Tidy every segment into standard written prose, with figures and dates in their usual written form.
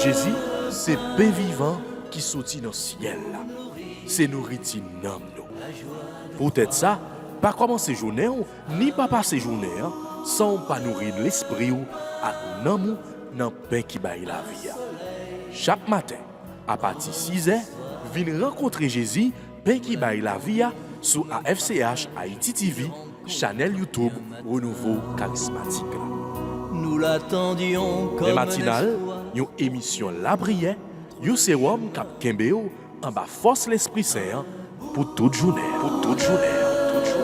Jésus, c'est pain vivant qui sortit dans le ciel. C'est nourriture nam nous. Peut-être ça, pas commencer journée ni pas passer journée sans pas nourrir l'esprit ou à nan dans pain qui baille la vie. Chaque matin, à partir de 6h, viens rencontrer Jésus, pain qui baille la vie sur AFCH Haïti TV, channel YouTube Renouveau Charismatique. Nous l'attendions comme les matinales, une émission La Prière, un sérum cap Kembeo en bas force l'Esprit Saint pour toute journée. Pour toute journée. Toute journée.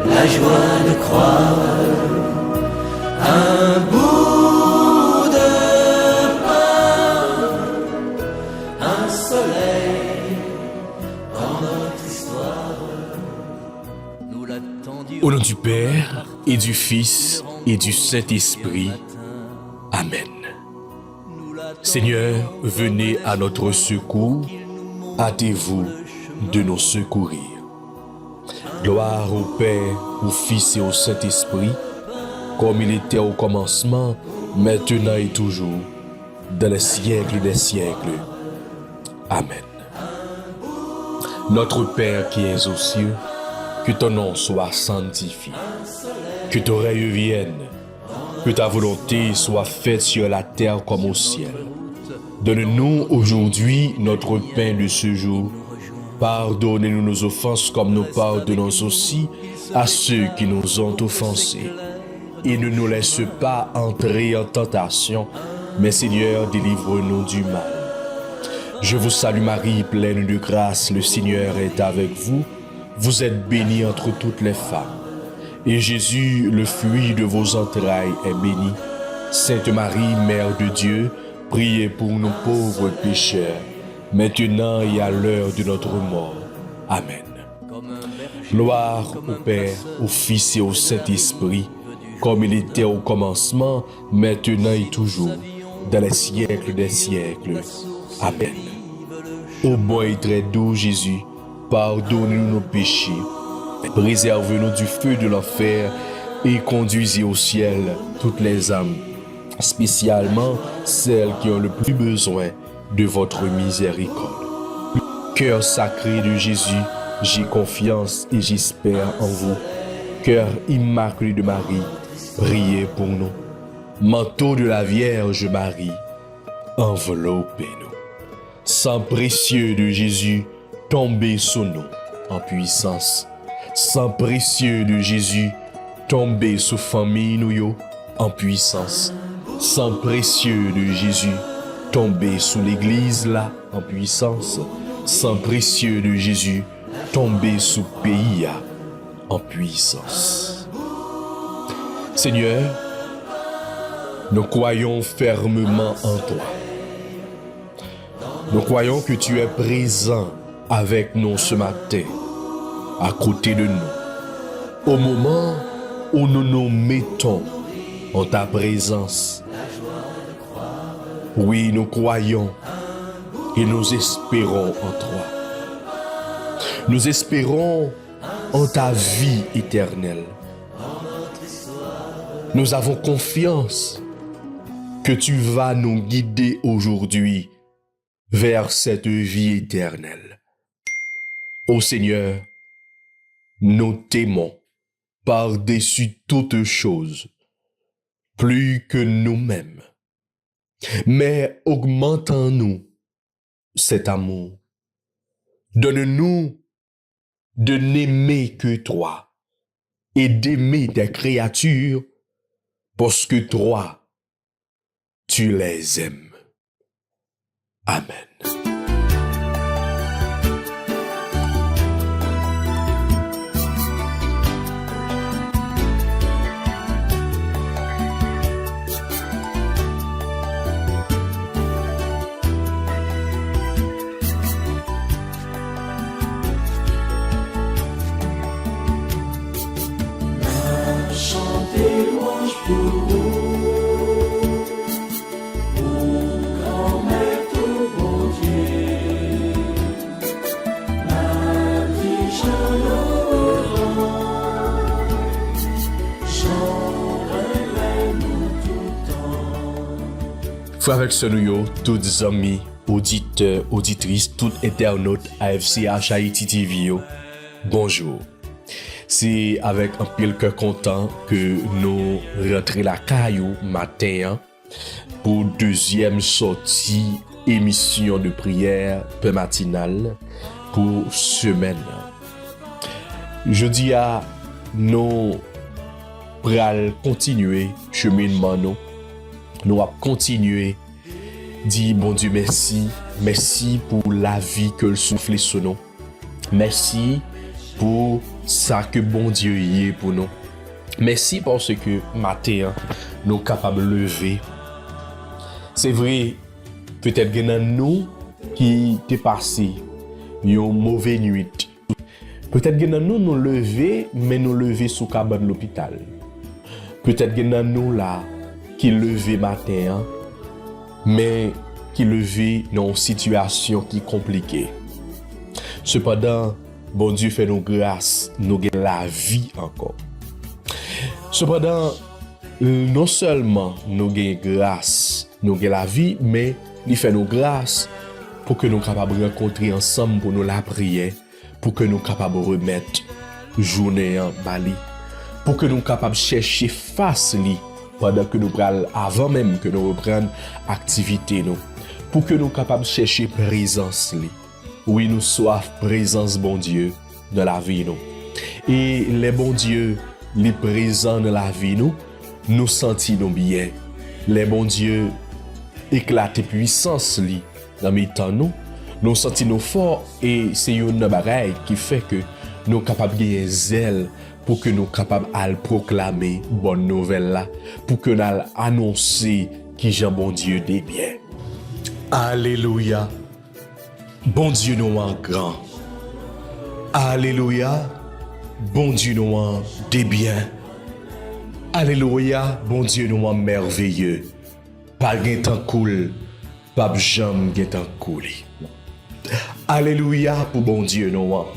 La joie de croire, un bout de pain, un soleil dans notre histoire. Nous l'attendions. Au nom du Père et du Fils et du Saint-Esprit. Amen. Seigneur, venez à notre secours, hâtez-vous de nous secourir. Gloire au Père, au Fils et au Saint-Esprit, comme il était au commencement, maintenant et toujours, dans les siècles des siècles. Amen. Notre Père qui es aux cieux, que ton nom soit sanctifié, que ton règne vienne, que ta volonté soit faite sur la terre comme au ciel. Donne-nous aujourd'hui notre pain de ce jour. Pardonnez-nous nos offenses comme nous pardonnons aussi à ceux qui nous ont offensés. Et ne nous laisse pas entrer en tentation, mais Seigneur, délivre-nous du mal. Je vous salue Marie, pleine de grâce, le Seigneur est avec vous. Vous êtes bénie entre toutes les femmes. Et Jésus, le fruit de vos entrailles, est béni. Sainte Marie, Mère de Dieu, priez pour nous pauvres pécheurs, maintenant et à l'heure de notre mort. Amen. Gloire au Père, au Fils et au Saint-Esprit, comme il était au commencement, maintenant et toujours, dans les siècles des siècles. Amen. Ô bon et très doux Jésus, pardonnez-nous nos péchés, préservez-nous du feu de l'enfer et conduisez au ciel toutes les âmes, spécialement celles qui ont le plus besoin de votre miséricorde. Cœur sacré de Jésus, j'ai confiance et j'espère en vous. Cœur immaculé de Marie, priez pour nous. Manteau de la Vierge Marie, enveloppez-nous. Sang précieux de Jésus, tombez sur nous en puissance. Sang précieux de Jésus, tombez sur famille nous en puissance. Sang précieux de Jésus, tombez sous l'église là en puissance. Sang précieux de Jésus, tombez sous pays là en puissance. Seigneur, nous croyons fermement en toi. Nous croyons que tu es présent avec nous ce matin, à côté de nous, au moment où nous nous mettons en ta présence. Oui, nous croyons et nous espérons en toi. Nous espérons en ta vie éternelle. Nous avons confiance que tu vas nous guider aujourd'hui vers cette vie éternelle. Ô Seigneur, nous t'aimons par-dessus toutes choses, plus que nous-mêmes. Mais augmente en nous cet amour. Donne-nous de n'aimer que toi et d'aimer tes créatures parce que toi, tu les aimes. Amen. Frères avec sœurs, tous amis, auditeurs, auditrices, tout internautes AFCH Haïti TV, yo, bonjour. C'est avec un pile cœur content que nous rentrons la caillou matin pour deuxième sortie émission de prière peu matinale pour semaine. Jeudi à nous pral continuer cheminement nous allons continuer dire bon Dieu merci pour la vie que le souffle sur nous. Merci pour ça que bon Dieu y est pour nous. Merci parce que matin nous sommes capables de lever. C'est vrai, peut-être que nous qui t'est passé une mauvaise nuit. Peut-être que nous lever, mais nous lever sous cabane de l'hôpital. Peut-être que nous là qui lever matin, mais qui lever dans une situation qui est compliquée. Cependant, bon Dieu fait nos grâces, nous gagnons la vie encore. Cependant, non seulement nous gagnons grâce, nous gagnons la vie, mais il fait nos grâces pour que nous soyons capables de rencontrer ensemble pour nous la prière, pour que nous soyons capables de remettre journée en Bali, pour que nous soyons capables de chercher face li pendant que nous prenons, avant même que nous reprenions activité nous, pour que nous soyons capables de chercher présence li. Oui, nous soif présence bon Dieu dans la vie nous. Et les bons dieux, les présents dans la vie nous sentons bien. Les bons dieux éclatent puissance li dans mes temps nous sentons forts et c'est une bagaille qui fait que nous sommes capables de gagner zèle pour que nous soyons capables de proclamer bonne nouvelle là, pour que nous annoncer qui Jean bon Dieu des biens. Alléluia. Bon Dieu nous en grand. Alléluia. Bon Dieu nous en des biens. Alléluia. Bon Dieu nous en merveilleux. Pas gain temps cool. Pas jamais gain temps cool. Alléluia pour bon Dieu nous en.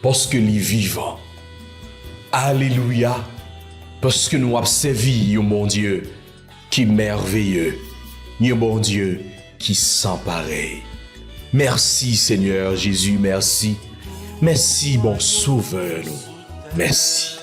Parce que lui vivant. Alléluia. Parce que nous avons servi un bon Dieu qui est merveilleux. Un bon Dieu qui sans pareil. Merci Seigneur Jésus, merci. Merci bon sauveur nous. Merci.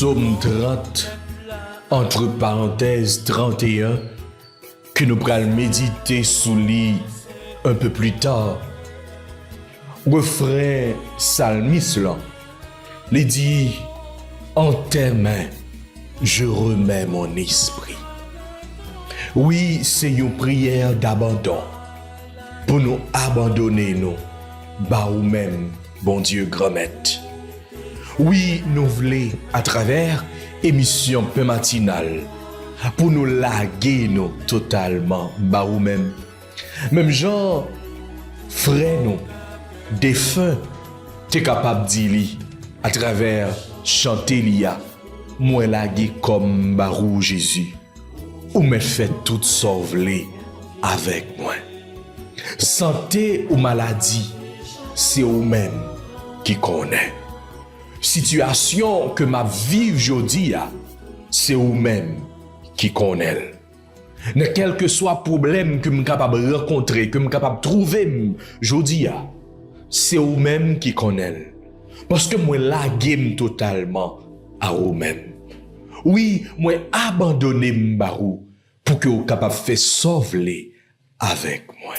Psaume 30, entre parenthèses 31, que nous pourrons méditer sous lui un peu plus tard. Refrain psalmiste là, il dit, en tes mains, je remets mon esprit. Oui, c'est une prière d'abandon, pour nous abandonner nous, bah ou même, bon Dieu grand-mère. Oui, nous voulons, à travers émission peu matinale, pour nous laguer nous totalement, bah ou même. Même genre, frère nous, défunt, t'es capable de dire à travers chanter l'ia, moi laguer comme barou Jésus, ou me fait tout sauver avec moi. Santé ou maladie, c'est vous-même qui connaît. Situation que ma vie aujourd'hui, c'est vous-même qui connaît. Ne quel que soit problème que je suis capable de rencontrer, que je suis capable de trouver aujourd'hui, c'est vous-même qui connaît. Parce que moi, la game totalement à vous-même. Oui, moi abandonner m'barou pour que vous capable faire sauver avec moi.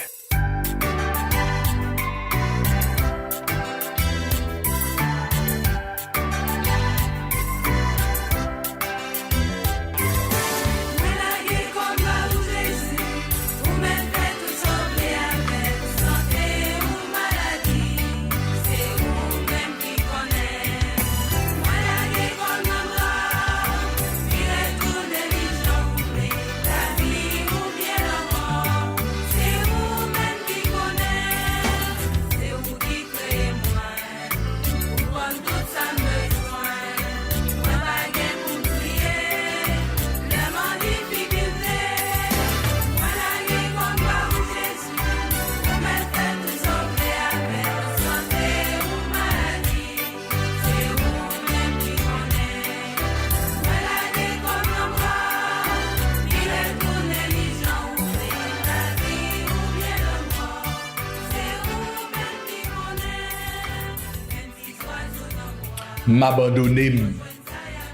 M'abandonner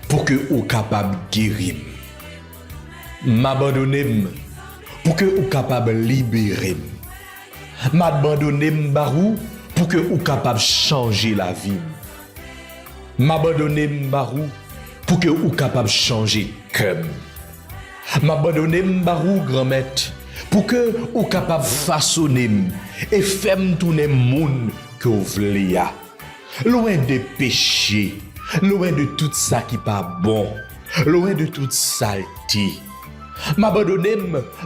pour que vous capable guérir. M'abandonner pour que vous capable libérer. M'abandonner barou pour que vous capable changer la vie. M'abandonner barou pour que vous capable changer comme. M'abandonner barou grand-mère pour que vous capable façonner et faire tourner monde que vous voulez. Loin des péchés, loin de tout ça qui pas bon, loin de toute saleté. M'abandonner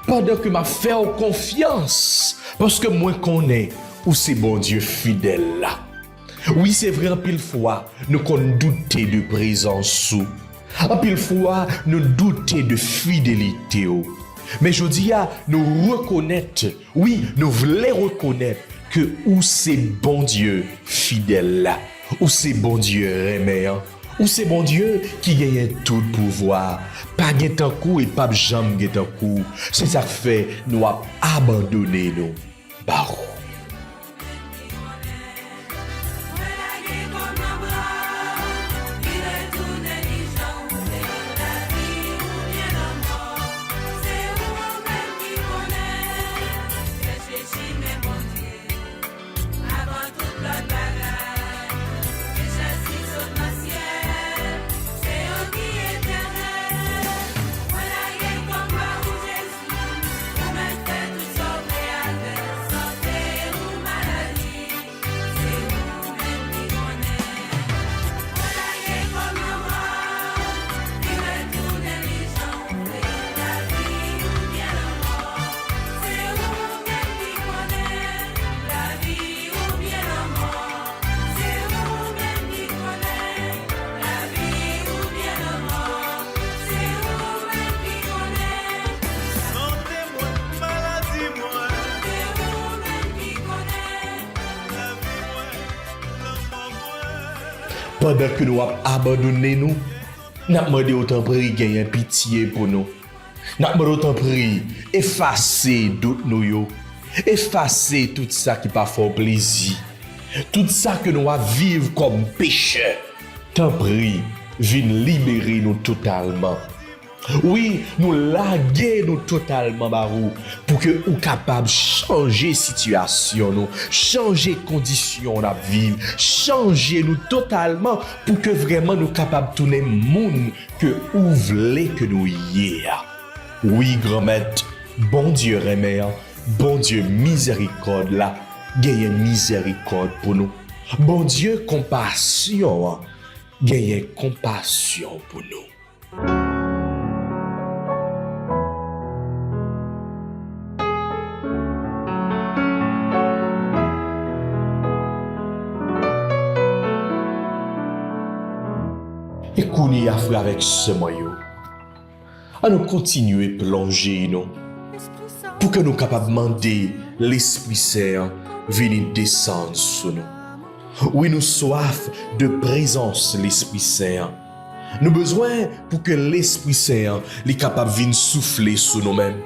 pendant que m'a fait confiance, parce que moi connais où c'est bon Dieu fidèle là. Oui, c'est vrai, en pile fois, nous qu'on douter de présence sous. En pile fois, nous douter de fidélité. Mais je dis à nous reconnaître, oui, nous voulons reconnaître que où c'est bon Dieu fidèle là, où c'est bon Dieu reméant, où c'est bon Dieu qui gagne tout le pouvoir, pas gagne un coup et pas jamais gagne un coup. C'est ça que fait nous a abandonné nous. Barou. Pendant que nous avons abandonné nous, nous avons demandé autant prix gagner pitié pour nous. Nous avons demandé autant prix effacer d'autres nous, effacer tout ça qui pas fait plaisir, tout ça que nous avons vivre comme pécheurs. Tant pis, viens libérer nous totalement. Oui, nous laguer nous totalement barou pour que nous capable changer situation nous, changer condition la vivre, changer nous totalement pour que vraiment nous capable tourner monde que ou voulez que nous y est. Oui, grand-mère, bon Dieu remet, bon Dieu miséricorde là, gagne miséricorde pour nous. Bon Dieu compassion, gagne compassion pour nous. Et qu'on y a fait avec ce moyen, à nous continuer plonger nous, pour que nous capables demander l'Esprit Saint venir descendre sur nous. Oui, nous soif de présence l'Esprit Saint. Nous besoin pour que l'Esprit Saint est capable de venir souffler sur nous-mêmes.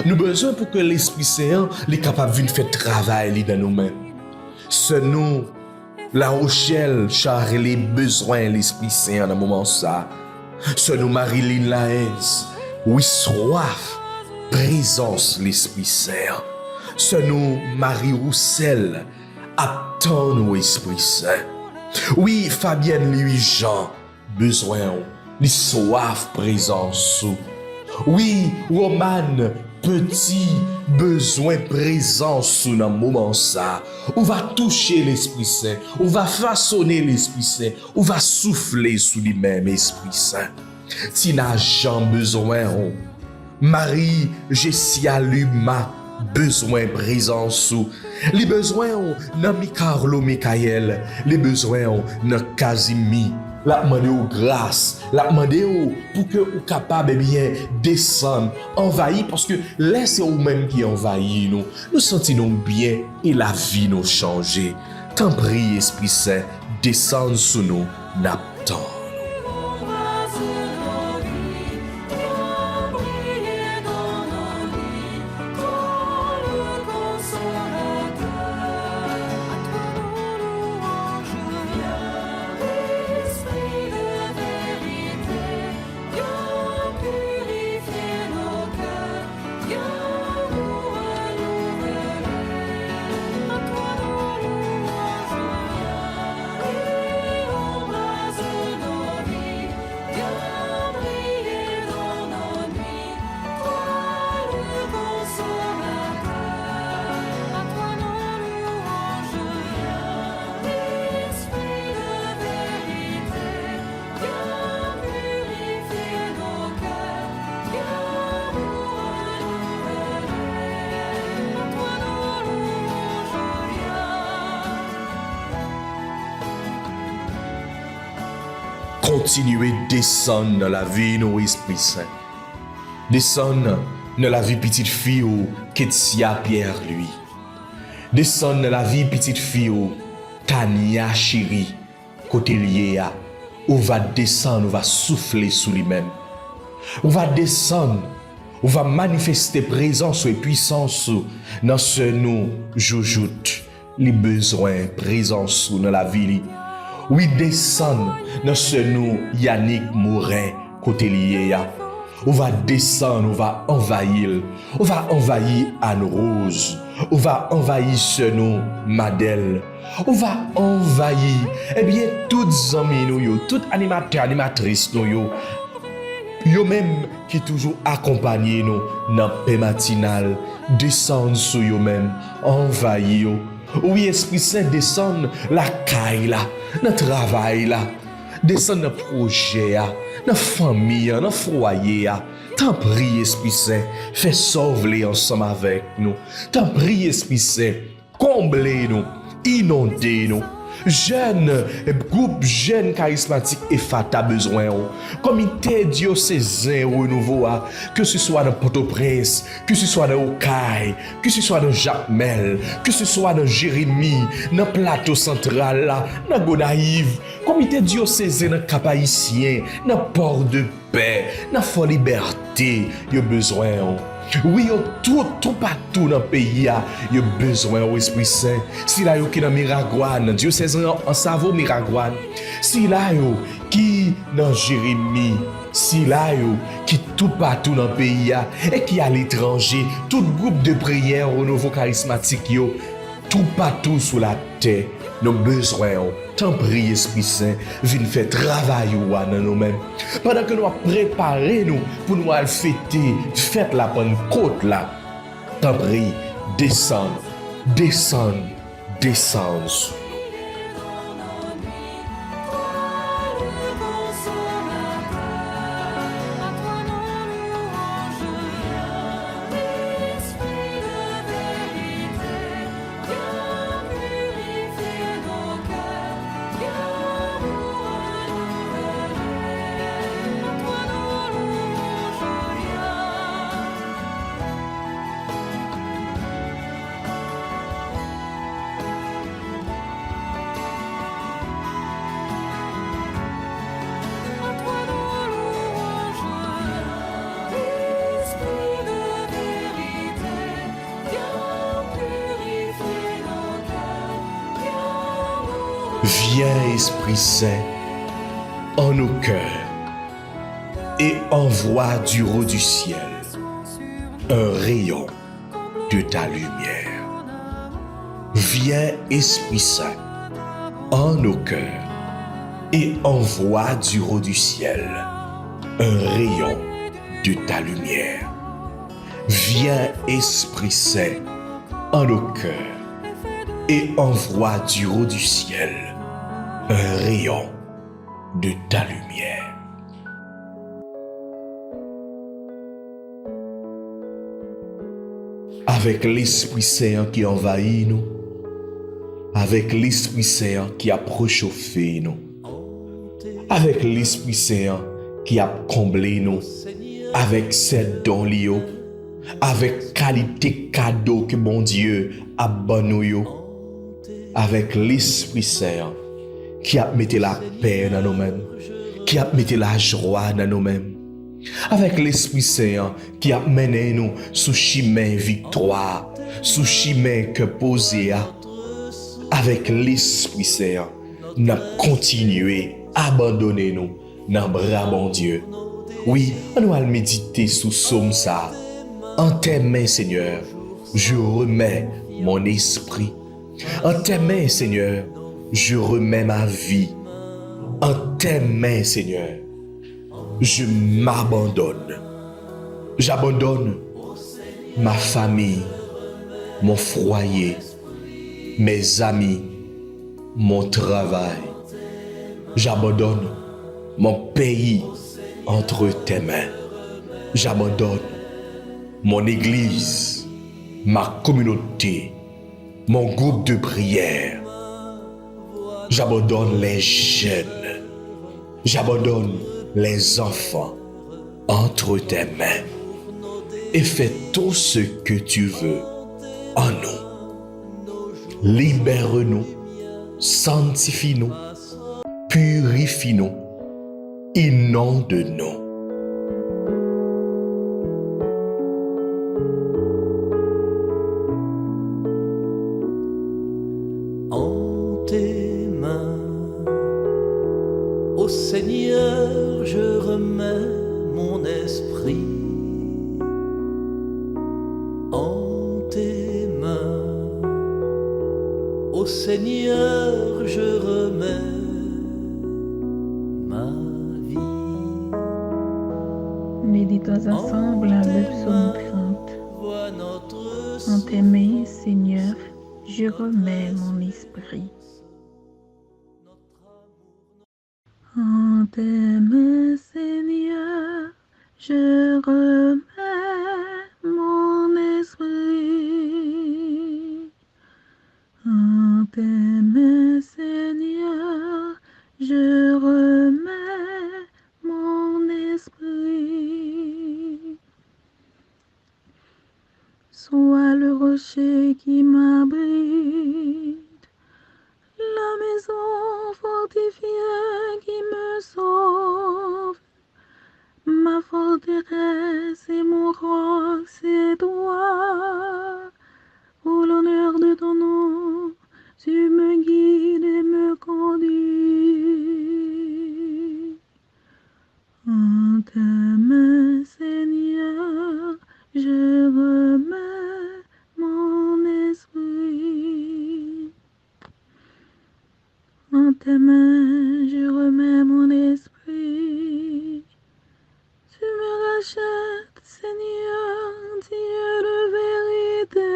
Nous besoin pour que l'Esprit Saint est capable de venir faire travail dans nous-mêmes. C'est nous, La Rochelle, charge les besoins l'Esprit Saint dans le moment ça. Sœur nous Marilyn Laez, oui, soif, présence l'Esprit Saint. Sœur nous Marie Roussel, attend nous Esprit Saint. Oui, Fabienne Louis Jean, besoin, les soif, présence. Oui, Romane, petit, besoin, présence dans le moment ça. On va toucher l'Esprit Saint, on va façonner l'Esprit Saint, on va souffler sous lui-même Esprit Saint. Si n'a jamais besoin, Marie, Jessia Luma, besoin présence sous. Les besoins dans Carlo Michael, les besoins dans Casimi. La demande aux grâce, la demande pour que vous capable bien descendre, envahir parce que laissez vous même qui envahit nous sentons bien et la vie nous changer. Tant prie Esprit Saint, descend sur nous, n'attend. Continuez de descendre dans la vie de Esprit Saint. Descendre dans la vie petite fille Ketsia Pierre lui. Descendre dans la vie petite fille Tania Chéri côté lié. On va descendre, on va souffler sous lui-même. On va descendre, on va manifester présence et puissance dans ce nous joujoute les besoins présence dans la vie. Oui, descendre dans ce nous Yannick Morin côté lié. On va descendre, on va envahir Anne Rose, on va envahir ce nous Madel, on va envahir toutes amis nous, toutes animateurs, animatrices nous, yo même qui toujours accompagné nous dans paix matinale, descendre sur yo même, envahir. Oui, Esprit Saint descend la caille là, dans le travail là, descend dans le projet là, dans la famille, dans le foyer. T'en prie, Esprit Saint, fais sauver ensemble avec nous. T'en prie, Esprit Saint, comblez-nous, inondez-nous. Jeunes, groupe jeunes charismatiques et fata besoin. Comité diocésain renouveau, que ce soit dans Port-au-Prince, que ce soit dans Okaï, que ce soit dans Jacmel, que ce soit dans Jérémie, dans Plateau Central, dans Gonaïve, comité diocésain dans Cap-Haïtien, dans Port-de-Paix, dans Fort Liberté, il y a besoin. Oui, tout partout dans le pays, il y a besoin de Esprit Saint. Si là, qui dans Miragouane, Dieu sait en Savo Miragouane. Si là, qui dans Jérémie. Si là, qui tout partout dans le pays, et qui à l'étranger, tout groupe de prière au nouveau charismatique, tout partout sur la terre, nos besoins. Tant prie, Esprit Saint, viens faire travail dans nous-mêmes. Pendant que nous préparons pour nous fêter, fête la Pentecôte là. Tant prie, descend. Viens, Esprit Saint, en nos cœurs. et envoie du haut du ciel un rayon de ta lumière. Viens, Esprit Saint, en nos cœurs et envoie du haut du ciel un rayon de ta lumière. Viens, Esprit Saint, en nos cœurs et envoie du haut du ciel un rayon de ta lumière. Avec l'Esprit Saint qui envahit nous, avec l'Esprit Saint qui a préchauffé nous, avec l'Esprit Saint qui a comblé nous, avec ses dons liés, avec qualité cadeau que mon Dieu a donné nous, avec l'Esprit Saint qui a mis la paix dans nous-mêmes, qui a mis la joie dans nous-mêmes, avec l'Esprit Saint qui a mené nous sous chemin victoire, sous chemin que posé à. Avec l'Esprit Saint, nous continuer à abandonner nous dans le bras bon Dieu. Oui, on va méditer sous somme ça. En tes mains, Seigneur, je remets mon esprit. En tes mains, Seigneur, je remets ma vie. En tes mains, Seigneur, je m'abandonne. J'abandonne ma famille, mon foyer, mes amis, mon travail. J'abandonne mon pays entre tes mains. J'abandonne mon église, ma communauté, mon groupe de prière. J'abandonne les jeunes. J'abandonne les enfants entre tes mains. Et fais tout ce que tu veux en nous. Libère-nous, sanctifie-nous, purifie-nous, inonde-nous. En tes mains, ô Seigneur, je remets mon esprit. En tes mains, ô Seigneur, je remets ma vie. Méditons ensemble le psaume 30. Vois notre En tes mains, Seigneur, je remets mon esprit. En tes mains, Seigneur, je remets mon esprit. En tes mains, Seigneur, je remets mon esprit. Sois le rocher qui m'abrite, la maison fortifiée qui me sauve, ma forteresse et mon roc, c'est toi. Pour l'honneur de ton nom, tu me guides et me conduis. En tes mains, Seigneur, je remets mon esprit. En tes mains, je remets mon esprit. Tu me rachètes, Seigneur, Dieu de vérité.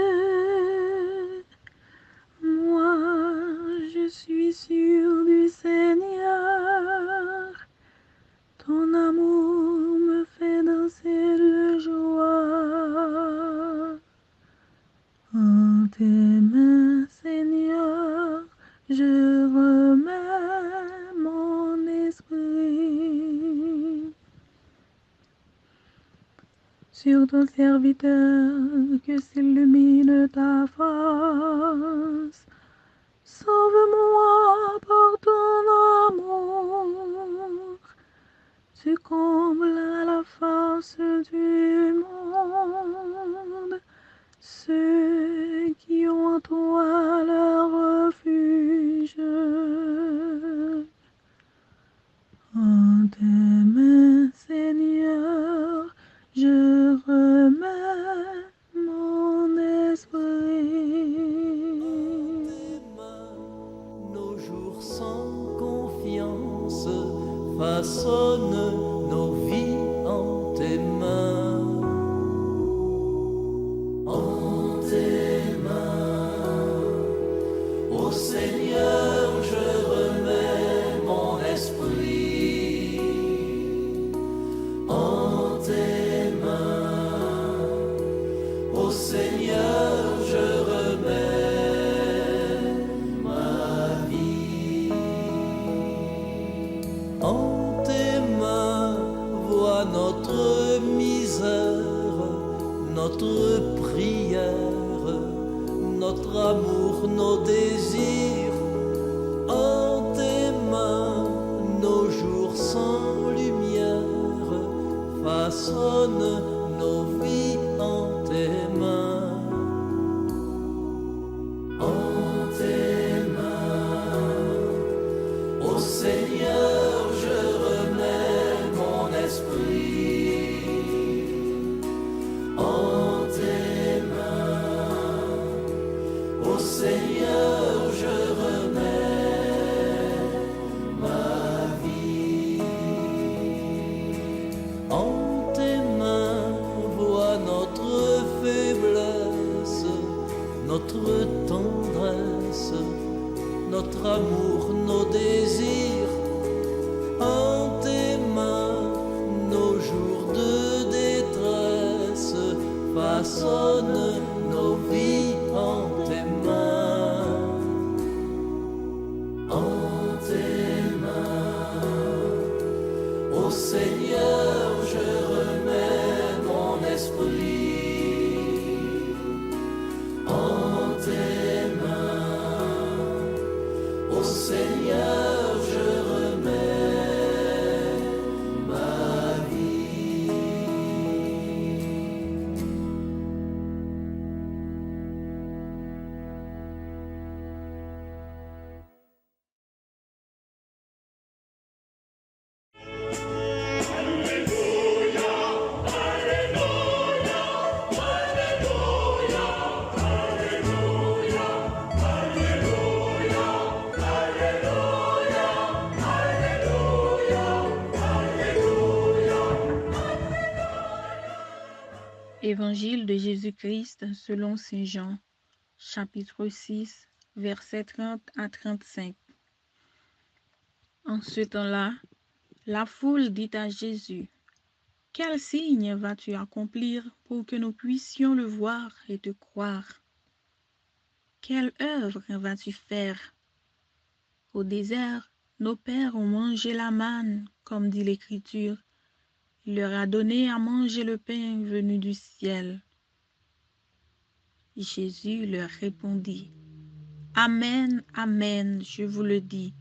Moi, je suis sûr du Seigneur. Ton amour me fait danser de joie. En tes mains, Seigneur, je remets mon esprit. Sur ton serviteur, que s'illumine ta face. Sauve-moi par ton amour. Tu combles à la face du monde ceux qui ont en toi leur refuge. En tes mains, Seigneur, façonne nos vies en tes mains. En tes mains, ô Seigneur, je remets mon esprit. En tes mains, ô Seigneur, je remets ma vie. En tes mains, vois notre misère, notre prière, notre amour, nos désirs. En tes mains, nos jours sans lumière, façonne nos vies en tes mains. En tes mains, ô Seigneur, je remets mon esprit. En tes mains, ô Seigneur, je remets ma vie. En tes mains, vois notre faiblesse, notre tendresse, notre amour, nos désirs. En tes mains, nos jours de détresse, façonne nos vies en tes mains. En tes mains, ô Seigneur, je remets mon esprit. En tes mains, ô Seigneur, je remets ma vie. Évangile de Jésus-Christ selon Saint Jean, chapitre 6, versets 30 à 35. En ce temps-là, la foule dit à Jésus, « Quel signe vas-tu accomplir pour que nous puissions le voir et te croire? Quelle œuvre vas-tu faire? Au désert, nos pères ont mangé la manne, comme dit l'Écriture. Il leur a donné à manger le pain venu du ciel. » Jésus leur répondit, « Amen, amen, je vous le dis.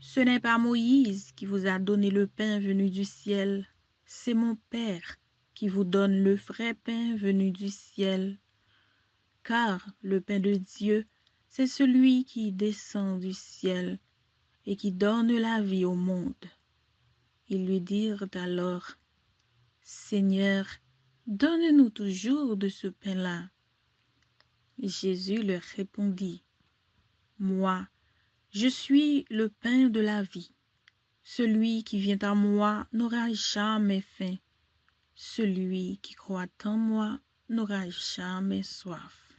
Ce n'est pas Moïse qui vous a donné le pain venu du ciel, c'est mon Père qui vous donne le vrai pain venu du ciel. Car le pain de Dieu, c'est celui qui descend du ciel et qui donne la vie au monde. » Ils lui dirent alors, « Seigneur, donne-nous toujours de ce pain-là. » Jésus leur répondit, « Moi, je suis le pain de la vie. Celui qui vient à moi n'aura jamais faim. Celui qui croit en moi n'aura jamais soif. »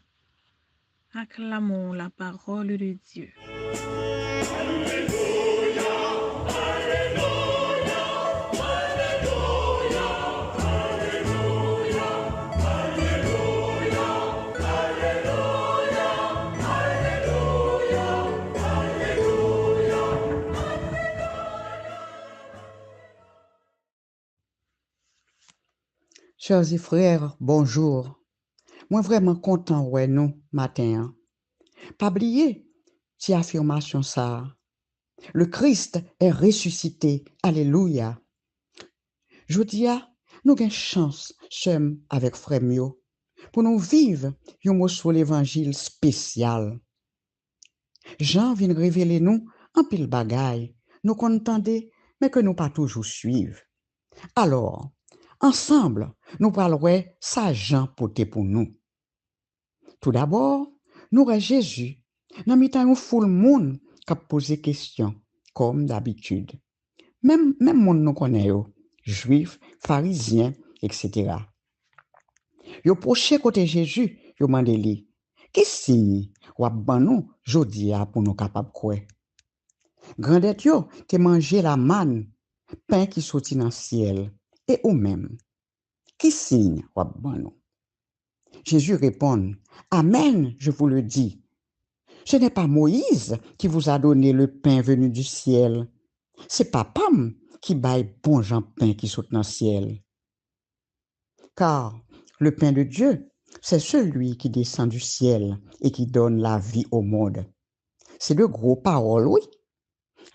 Acclamons la parole de Dieu. Chers et frères, bonjour. Moi vraiment content ouais nous matin. Pas oublier cette affirmation ça. Le Christ est ressuscité. Alléluia. Jodia, nous avons chance sem avec frère Mio pour nous vivre un mot sur l'évangile spécial. Jean vient révéler nous un pile bagaille, nous contendez mais que nous pas toujours suivre. Alors, ensemble, nous parlerons ça Jean porté pour nous. Tout d'abord, nous avons Jésus. Nous avons une foule monde qui a posé question, comme d'habitude. Même monde nous connaît yo, juifs, pharisiens, etc. Yo proche côté Jésus, yo mande li, qui signe ou ban nous jodi a pour nous capable quoi? Grandet yo te manger la manne, pain qui sorti dans ciel, et ou même, qui signe ou ban nous? Jésus répond, Amen, je vous le dis. Ce n'est pas Moïse qui vous a donné le pain venu du ciel. C'est Papam qui baille bon Jean pain qui saute dans le ciel. Car le pain de Dieu, c'est celui qui descend du ciel et qui donne la vie au monde. C'est de gros paroles, oui.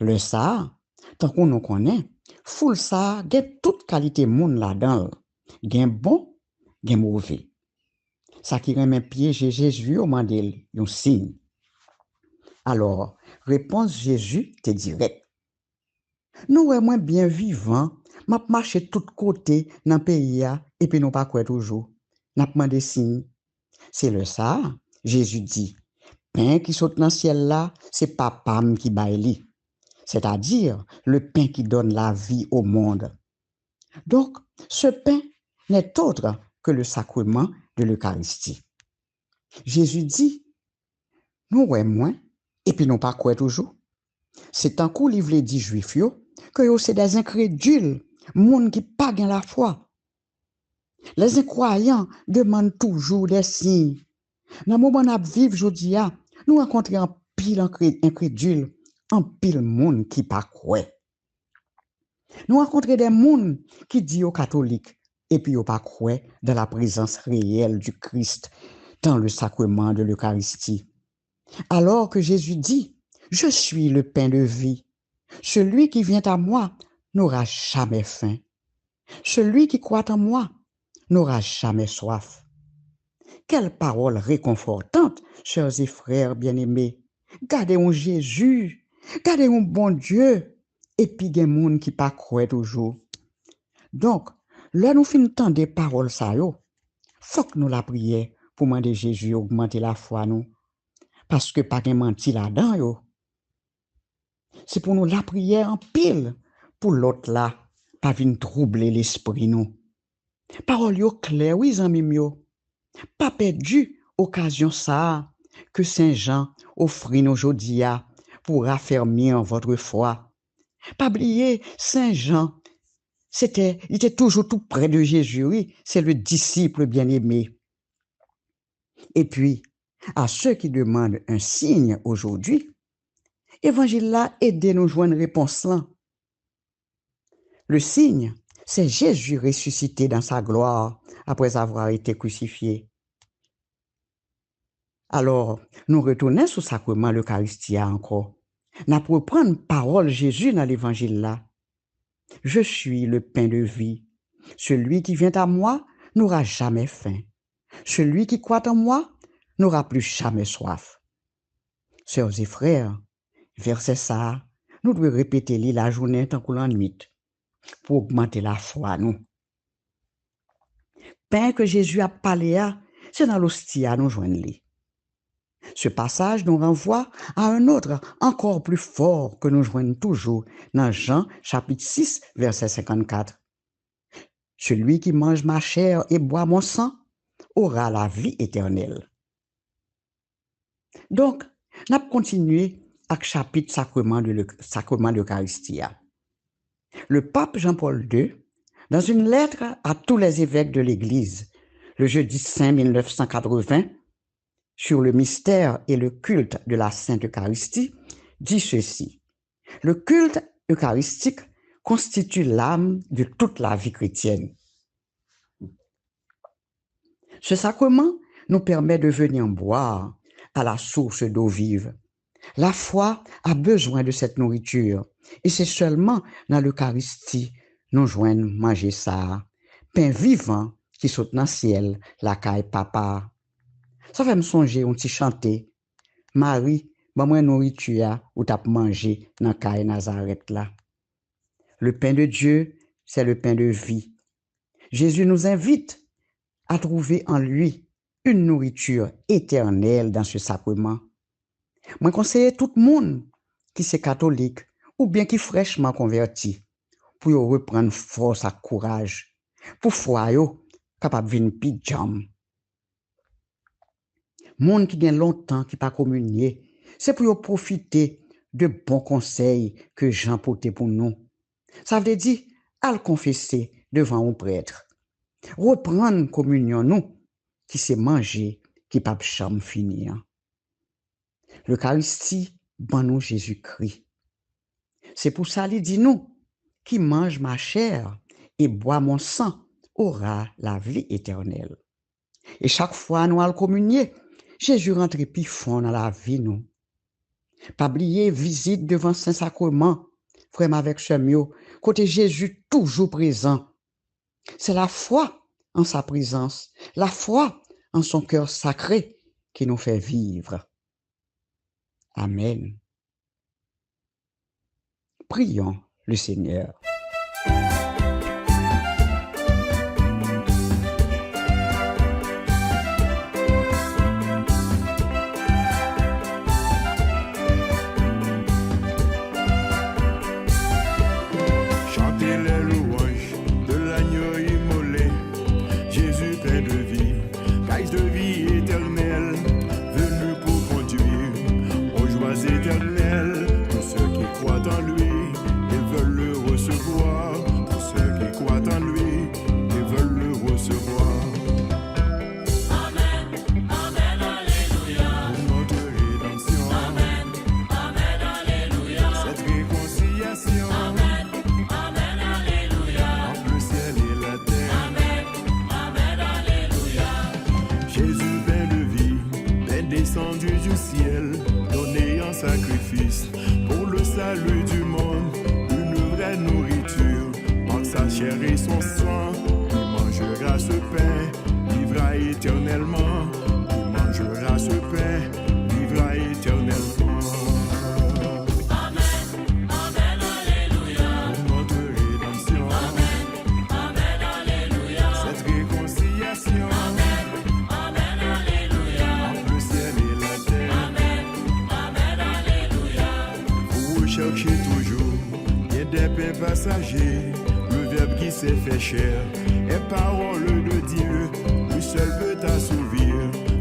Le ça, tant qu'on nous connaît, foule ça, gagne toute qualité monde là-dedans. Gagne bon, gagne mauvais. Ça qui remet piège Jésus au mandel, un signe. Alors, réponse Jésus te direct. Nous vraiment bien vivant, m'a marché tout côté dans pays et puis nous pas quoi toujours. N'a demandé signe. C'est le ça, Jésus dit. Pain qui saute dans le ciel là, c'est papam qui baille. C'est-à-dire le pain qui donne la vie au monde. Donc, ce pain n'est autre que le sacrement de l'Eucharistie. Jésus dit, nous ouais moins, et puis nous pas quoi toujours. C'est un coup livre dit juif yo, que yo c'est des incrédules, monde qui pas gain la foi. Les incroyants demandent toujours des signes. Dans le moment où nous vivons aujourd'hui, nous rencontrons un pile incrédule, un pile monde qui pas quoi. Nous rencontrons des monde qui disent aux catholiques et puis aux pas quoi dans la présence réelle du Christ dans le sacrement de l'Eucharistie. Alors que Jésus dit, je suis le pain de vie. Celui qui vient à moi n'aura jamais faim. Celui qui croit en moi n'aura jamais soif. Quelle parole réconfortante, chers et frères bien-aimés. Gardez un Jésus, gardez un bon Dieu, et puis il y a des gens qui pas croient toujours. Donc, là nous finissons des paroles ça yo, faut que nous la prions pour demander Jésus augmenter la foi nous. Parce que pas de menti là-dedans yo. C'est pour nous la prière en pile, pour l'autre là, pas venir troubler l'esprit nous. Parole yo clair, oui, amis yo. Pas perdu occasion ça que Saint Jean offrit nous aujourd'hui pour raffermir votre foi. Pas oublier Saint Jean, il était toujours tout près de Jésus, oui, c'est le disciple bien-aimé. Et puis, à ceux qui demandent un signe aujourd'hui, Évangile là aide nous joindre réponse là. Le signe, c'est Jésus ressuscité dans sa gloire après avoir été crucifié. Alors, nous retournons sur le sacrement l'Eucharistie encore. Nous reprenons parole Jésus dans l'évangile là. Je suis le pain de vie. Celui qui vient à moi n'aura jamais faim. Celui qui croit en moi n'aura plus jamais soif. Sœurs et frères, verset ça, nous devons répéter la journée tant que la nuit pour augmenter la foi nous. Pain que Jésus a parlé c'est dans l'hostie nous joindre. Ce passage nous renvoie à un autre encore plus fort que nous joignons toujours dans Jean chapitre 6 verset 54. Celui qui mange ma chair et boit mon sang aura la vie éternelle. Donc, nous allons continuer avec le chapitre sacrement de l'Eucharistie. Le pape Jean-Paul II, dans une lettre à tous les évêques de l'Église, le jeudi saint 1980, sur le mystère et le culte de la Sainte Eucharistie, dit ceci. Le culte eucharistique constitue l'âme de toute la vie chrétienne. Ce sacrement nous permet de venir boire à la source d'eau vive. La foi a besoin de cette nourriture et c'est seulement dans l'Eucharistie nous joignons manger ça, pain vivant qui saute dans le ciel, la caille papa. Ça fait me songer, on t'y chanter. Marie, bon moi nourriture ou t'as mangé dans caille Nazareth là. Le pain de Dieu, c'est le pain de vie. Jésus nous invite à trouver en lui une nourriture éternelle dans ce sacrement. Moi conseille tout le monde qui est catholique ou bien qui est fraîchement converti pour yo reprendre force et courage, pour foi yo capable vinn pi jam. Monde qui gen longtemps qui pas communier, c'est pour yo profiter de bons conseils que Jean porté pour nous. Ça veut dire al confesser devant un prêtre. Reprendre communion nous qui c'est manger qui pas jamais finir. L'Eucharistie ban nous Jésus-Christ. C'est pour ça qu'il dit nous qui mange ma chair et boit mon sang aura la vie éternelle. Et chaque fois nous allons communier, Jésus rentre plus fond dans la vie nous. Pas oublier visite devant Saint-Sacrement, frère avec chemio, côté Jésus toujours présent. C'est la foi en sa présence, la foi en son cœur sacré qui nous fait vivre. Amen. Prions le Seigneur. Chantez les louanges de l'agneau immolé, Jésus plein de vie, caisse de vie éternelle, venu pour conduire aux joies éternelles. Tous ceux qui croient en lui, ils veulent le recevoir. Tous ceux qui croient en lui, ils veulent le recevoir. Amen, Amen, Alléluia. Pour notre rédemption, Amen, Amen, Alléluia. cette réconciliation Amen, Amen, Alléluia. entre le ciel et la terre. Amen, Amen, Alléluia. Jésus plein de vie, est descendu du ciel, donné en sacrifice pour le salut du monde, une vraie nourriture. Par sa chair et son sang, il mangera ce pain, vivra éternellement. Il mangera ce pain, vivra éternellement. Amen, Amen, Alléluia. Pour notre rédemption, Amen, Alléluia. cette réconciliation Amen, Alléluia. entre le ciel et la terre. Amen, Amen, Alléluia. Vous recherchez toujours, il y a des pains passagers. Le verbe qui s'est fait chair est parole de Dieu. Lui seul peut t'assouvir,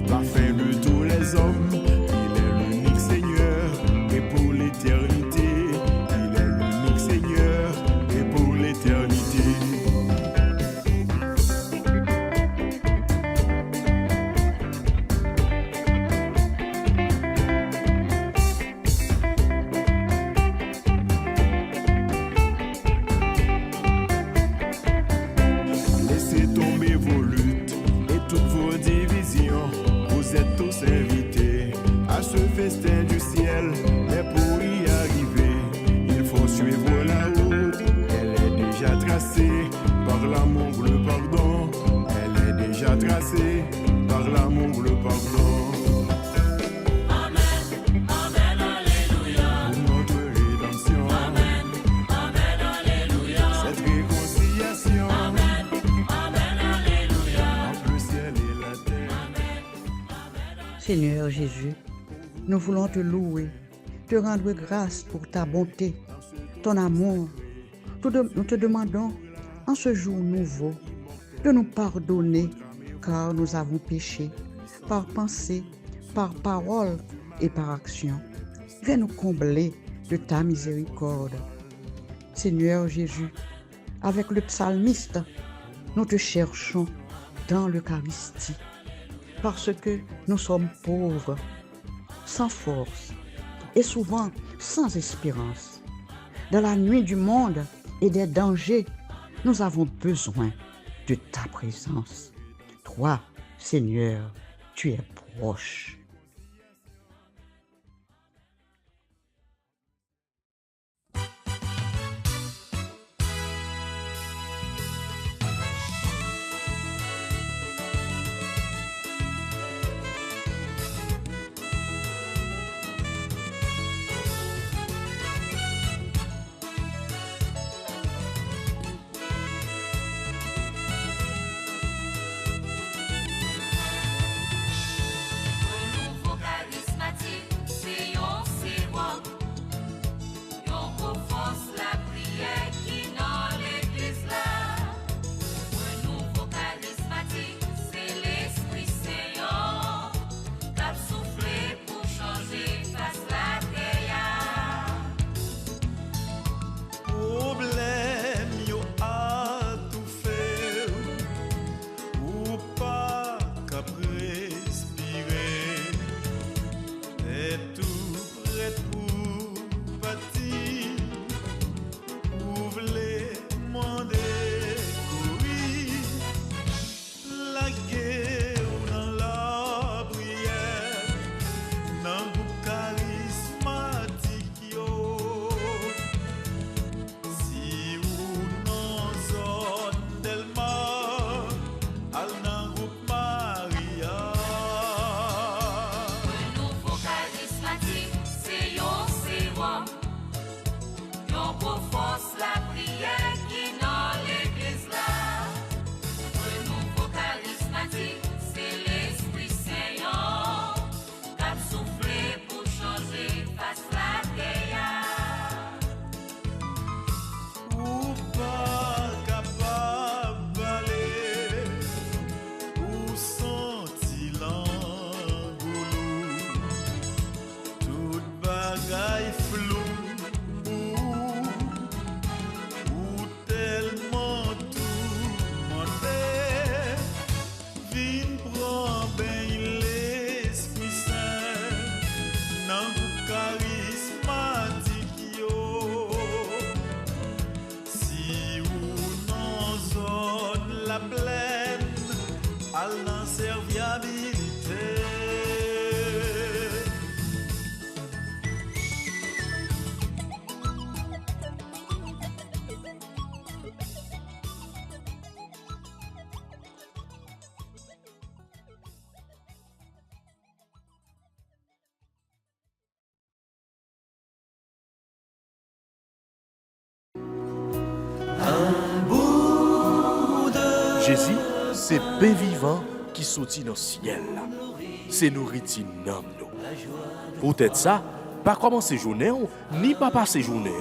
parfum de tous les hommes. Il est l'unique Seigneur, et pour l'éternité. Il est l'unique Seigneur, et pour l'éternité. Laissez tomber vos luttes et toutes vos divisions. Vous êtes tous invités à ce festin du ciel. Mais pour y arriver, il faut suivre la route. Elle est déjà tracée par l'amour, le pardon. Elle est déjà tracée par l'amour, le pardon. Amen, Amen, Alléluia. Pour notre rédemption, Amen, Amen, Alléluia. cette réconciliation Amen, Amen, Alléluia. entre le ciel et la terre. Seigneur Jésus, nous voulons te louer, te rendre grâce pour ta bonté, ton amour. Nous te demandons, en ce jour nouveau, de nous pardonner car nous avons péché, par pensée, par parole et par action. Viens nous combler de ta miséricorde. Seigneur Jésus, avec le psalmiste, nous te cherchons dans l'Eucharistie, parce que nous sommes pauvres, sans force et souvent sans espérance. Dans la nuit du monde et des dangers, nous avons besoin de ta présence. Toi, Seigneur, tu es proche. c'est pain vivant qui sortit dans le ciel. C'est nourriture nam nous. Peut-être ça, pas commencer journée ni pas passer journée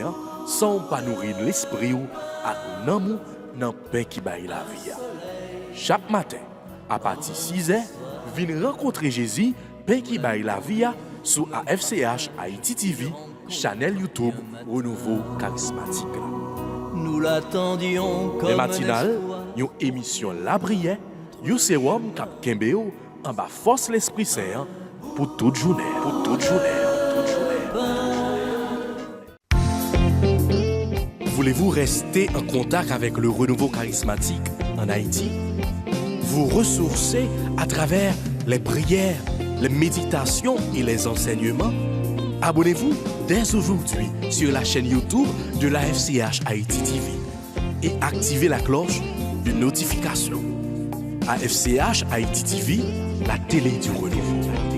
sans pas nourrir l'esprit ou avec nam dans pain qui baille la vie. Chaque matin, à partir de 6h, viens rencontrer Jésus, pain qui baille la vie sur AFCH Haïti TV, channel YouTube Renouveau Charismatique. Nous l'attendions comme Les matinales, une émission La Prière, un sérum cap Kembeo en bas force l'Esprit Saint pour toute journée. Pour toute journée. Voulez-vous rester en contact avec le renouveau charismatique en Haïti? Vous ressourcer à travers les prières, les méditations et les enseignements? Abonnez-vous dès aujourd'hui sur la chaîne YouTube de la FCH Haïti TV et activez la cloche de notification. AFCH Haïti TV, la télé du renouveau.